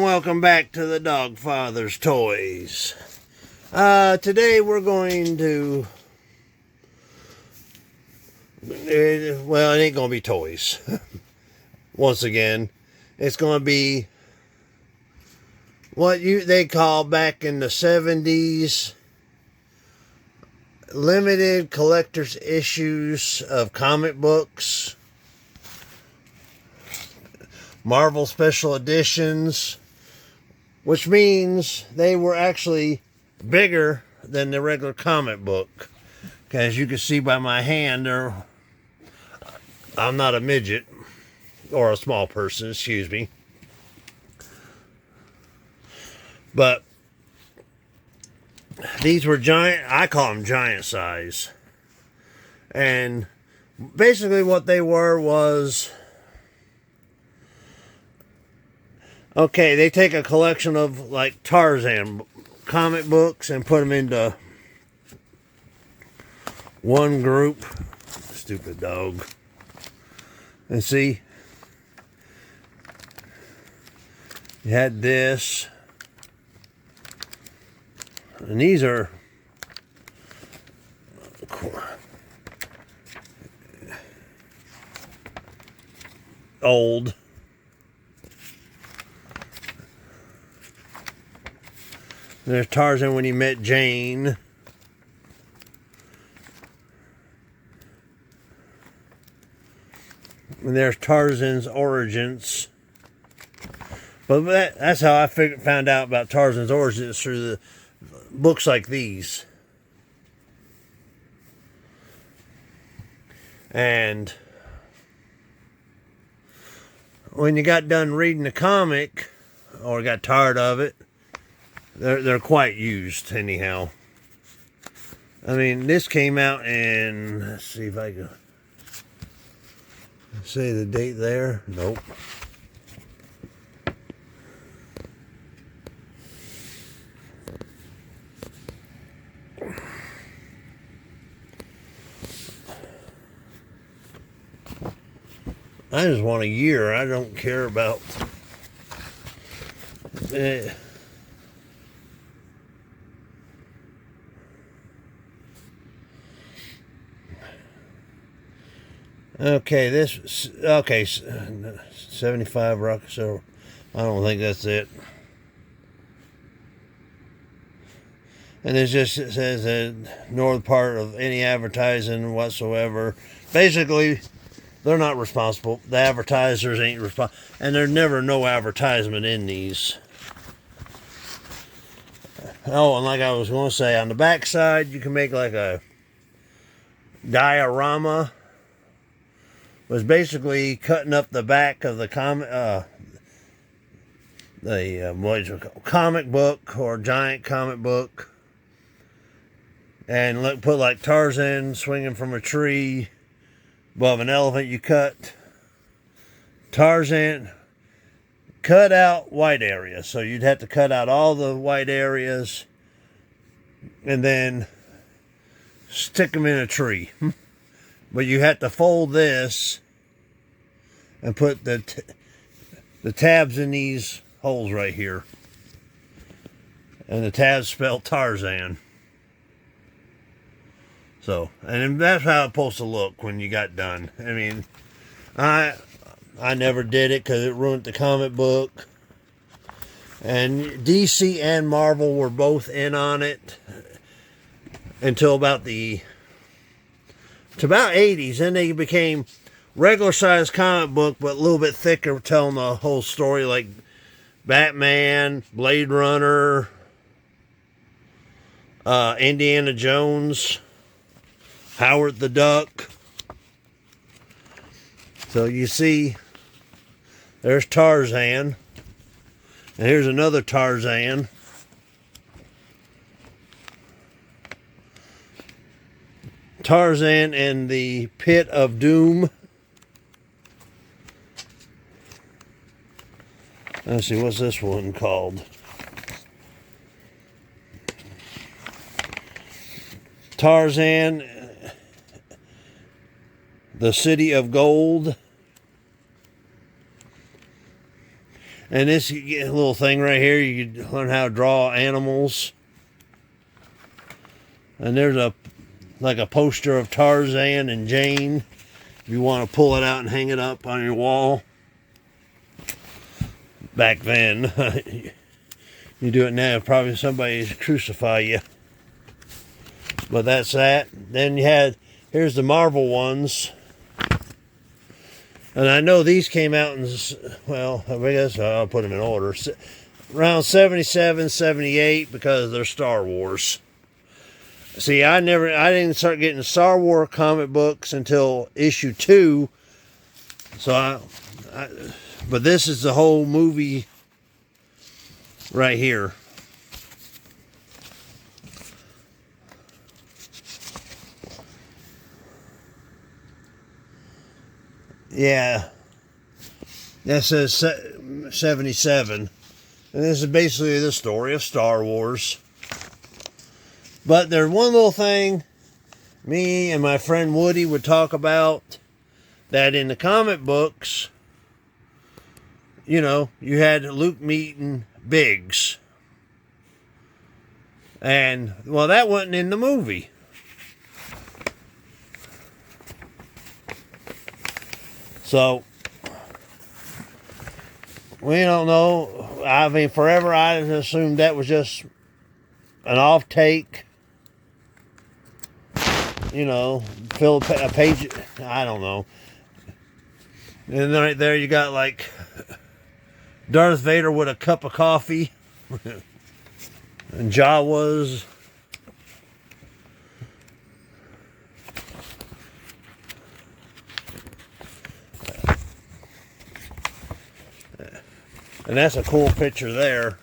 welcome back to the DOGFATHER'S Toys. Today we're going to... well, it ain't going to be toys. Once again, it's going to be what they call back in the 70s limited collector's issues of comic books, Marvel special editions, which means they were actually bigger than the regular comic book. As you can see by my hand, I'm not a midget, or a small person, excuse me. But these were giant, I call them giant size. And basically what they were was, okay, they take a collection of like Tarzan comic books and put them into one group. Stupid dog. And see, you had this, and these are old. There's Tarzan when he met Jane. And there's Tarzan's origins. But that's how I found out about Tarzan's origins, through the books like these. And when you got done reading the comic, or got tired of it, they're quite used anyhow. I mean, this came out in, let's see if I can say the date there. Nope. I just want a year. I don't care about okay, this, okay, 75 rock, so I don't think that's it. And it just says that north part of any advertising whatsoever. Basically, they're not responsible. The advertisers ain't responsible. And there's never no advertisement in these. Oh, and like I was going to say, on the back side, you can make like a diorama. Was basically cutting up the back of the comic book, or giant comic book, and put like Tarzan swinging from a tree above an elephant. You cut Tarzan, cut out white areas, so you'd have to cut out all the white areas and then stick them in a tree. But you have to fold this and put the tabs in these holes right here. And the tabs spell Tarzan. So, and that's how it's supposed to look when you got done. I mean, I never did it because it ruined the comic book. And DC and Marvel were both in on it until about the... to about 80s, then they became regular size comic book, but a little bit thicker, telling the whole story, like Batman, Blade Runner, Indiana Jones, Howard the Duck. So you see, there's Tarzan, and here's another Tarzan. Tarzan and the Pit of Doom. Let's see, what's this one called? Tarzan, the City of Gold. And this little thing right here, you can learn how to draw animals. And there's like a poster of Tarzan and Jane. If you want to pull it out and hang it up on your wall. Back then, you do it now, probably somebody crucify you. But that's that. Then here's the Marvel ones. And I know these came out in, well, I guess I'll put them in order. Around 77, 78, because they're Star Wars. See, I didn't start getting Star Wars comic books until issue 2. So but this is the whole movie right here. Yeah, that says 77. And this is basically the story of Star Wars. But there's one little thing me and my friend Woody would talk about, that in the comic books, you know, you had Luke meeting Biggs. And, well, that wasn't in the movie. So, we don't know. I mean, forever I assumed that was just an off take. You know, fill a page. I don't know. And right there you got like Darth Vader with a cup of coffee. And Jawas. And that's a cool picture there.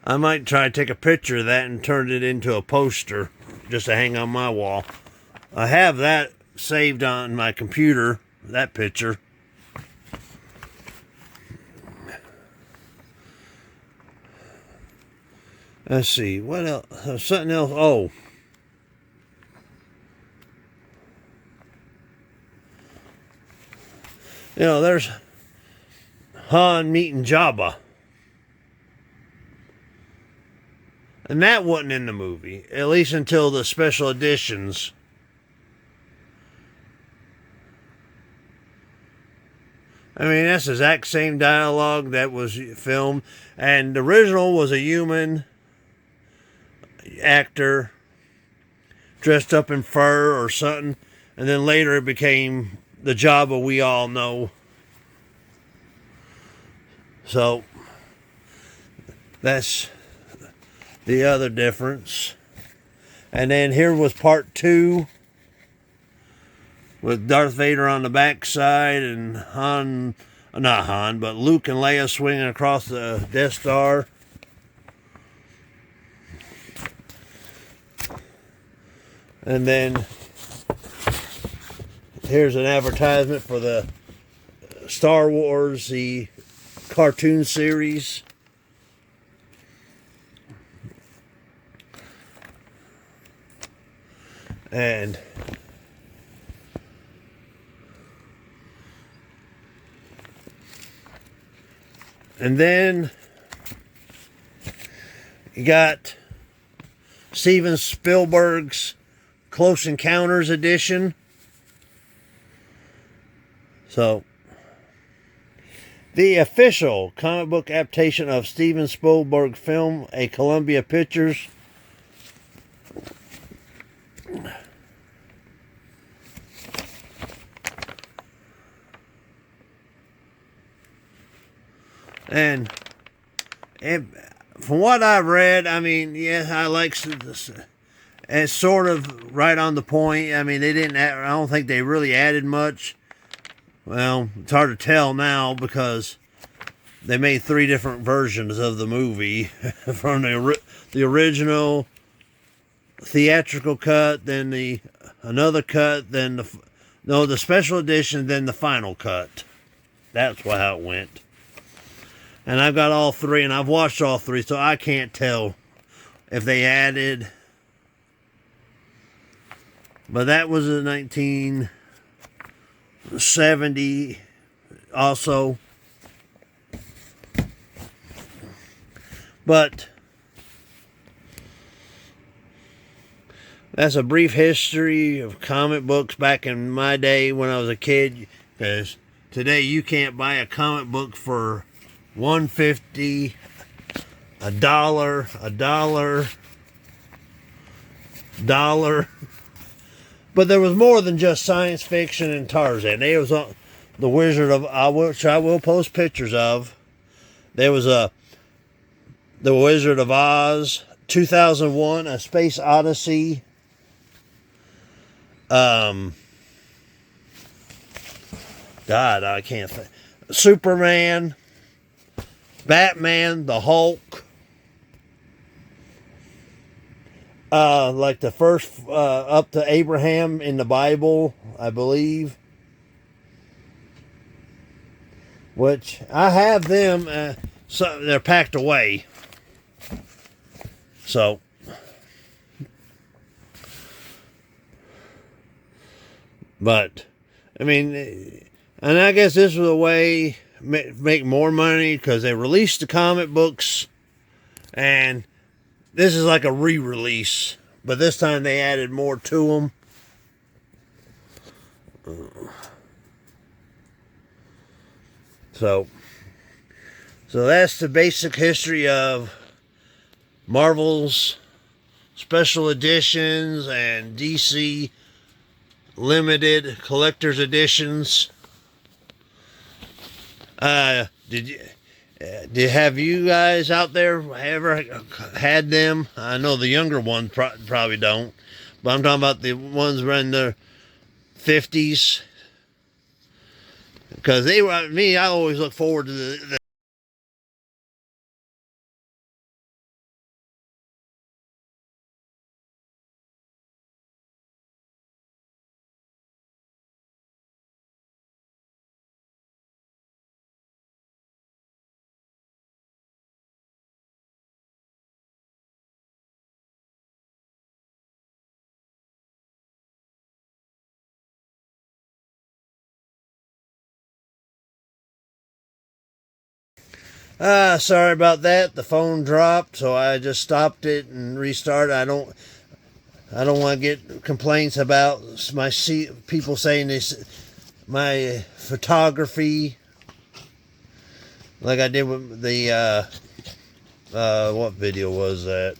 I might try to take a picture of that and turn it into a poster just to hang on my wall. I have that saved on my computer, that picture. Let's see, what else? Something else. Oh. You know, there's Han meeting Jabba. And that wasn't in the movie, at least until the special editions. I mean, that's the exact same dialogue that was filmed. And the original was a human actor dressed up in fur or something. And then later it became the Jabba we all know. So, that's the other difference. And then here was part 2 with Darth Vader on the backside and not Han, but Luke and Leia swinging across the Death Star. And then here's an advertisement for the Star Wars, the cartoon series. And then you got Steven Spielberg's Close Encounters edition. So, the official comic book adaptation of Steven Spielberg film, a Columbia Pictures. And from what I've read, I mean, yeah, I like this. It's sort of right on the point. I mean, I don't think they really added much. Well, it's hard to tell now because they made 3 different versions of the movie. From the original theatrical cut, then another cut, then the special edition, then the final cut. That's how it went. And I've got all 3, and I've watched all 3, so I can't tell if they added. But that was in 1970 also. But that's a brief history of comic books back in my day when I was a kid. Because today you can't buy a comic book for $1.50, $1, But there was more than just science fiction and Tarzan. There was the Wizard of, which I will post pictures of. There was the Wizard of Oz, 2001, A Space Odyssey. God, I can't think. Superman, Batman, the Hulk. Like the first up to Abraham in the Bible, I believe. Which I have them, so they're packed away. So, but I mean, and I guess this was a way to make more money because they released the comic books, and this is like a re-release, but this time they added more to them. So that's the basic history of Marvel's special editions and DC limited collector's editions. Have you guys out there ever had them? I know the younger ones probably don't, but I'm talking about the ones in the 50s. Because I always look forward to the sorry about that. The phone dropped, so I just stopped it and restarted. I don't want to get complaints about people saying this, my photography, like I did with the what video was that?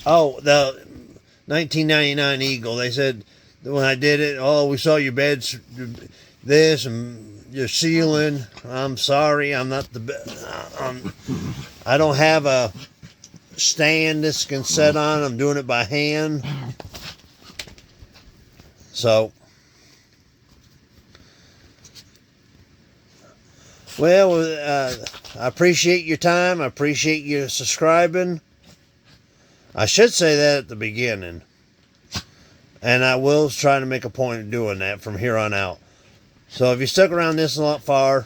Oh, the 1999 Eagle. They said when I did it, oh, we saw your beds, this and your ceiling. I'm sorry, I'm not the I don't have a stand this can set on. I'm doing it by hand. So, well, I appreciate your time. I appreciate you subscribing. I should say that at the beginning. And I will try to make a point of doing that from here on out. So if you stuck around this a lot far,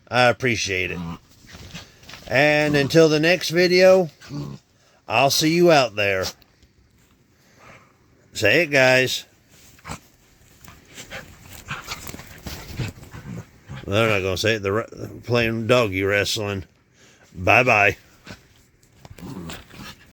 I appreciate it. And until the next video, I'll see you out there. Say it, guys. They're not going to say it. They're playing doggy wrestling. Bye-bye.